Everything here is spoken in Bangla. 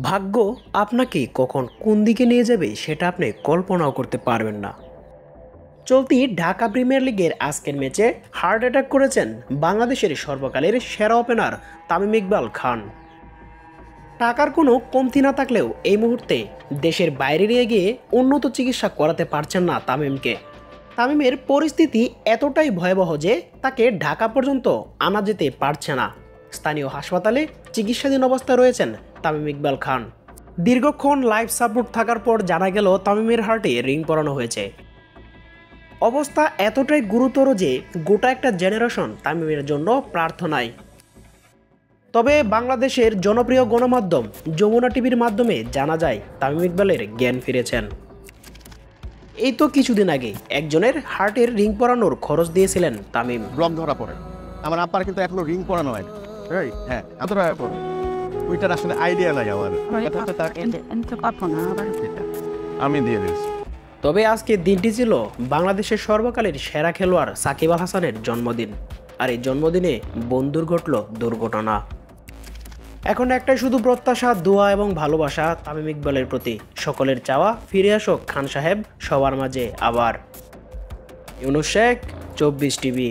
ভাগ্য আপনাকে কখন কোন দিকে নিয়ে যাবে সেটা আপনি কল্পনাও করতে পারবেন না। চলতি ঢাকা প্রিমিয়ার লিগের আজকের ম্যাচে হার্ট অ্যাটাক করেছেন বাংলাদেশের সর্বকালের সেরা ওপেনার তামিম ইকবাল খান। টাকার কোনো কমতি না থাকলেও এই মুহূর্তে দেশের বাইরে নিয়ে গিয়ে উন্নত চিকিৎসা করাতে পারছেন না তামিমকে। তামিমের পরিস্থিতি এতটাই ভয়াবহ যে তাকে ঢাকা পর্যন্ত আনা যেতে পারছে না। স্থানীয় হাসপাতালে চিকিৎসাধীন অবস্থায় রয়েছেন তামিম ইকবাল খান। দীর্ঘক্ষণ লাইফ সাপোর্ট থাকার পর জানা গেল তামিমের হার্টে রিং পরানো হয়েছে। অবস্থা এতটাই গুরুতর যে গোটা একটা জেনারেশন তামিমের জন্য প্রার্থনায়। তবে বাংলাদেশের জনপ্রিয় গণমাধ্যম যমুনা টিভির মাধ্যমে জানা যায় তামিম ইকবালের জ্ঞান ফিরেছেন। এই তো কিছুদিন আগে একজনের হার্টের রিং পরানোর খরচ দিয়েছিলেন তামিম। ব্লক ধরা পড়ে আমার আব্বার কিন্তু এখনো রিং পরানো হয় রাইট। হ্যাঁ এত টাকা পড়ে ওইটার আসলে আইডিয়া নাই আমার। আমি দিয়ে দিয়েছি। তবে আজকে দিনটি ছিল বাংলাদেশের সর্বকালের সেরা খেলোয়াড় সাকিব আল হাসানের জন্মদিন। আর এই জন্মদিনে বন্ধুর ঘটল দুর্ঘটনা। এখন একটাই শুধু প্রত্যাশা, দোয়া এবং ভালোবাসা তামিম ইকবালের প্রতি। সকলের চাওয়া ফিরে আসুক খান সাহেব সবার মাঝে আবার। ইউনুস শেখ, 24 টিভি।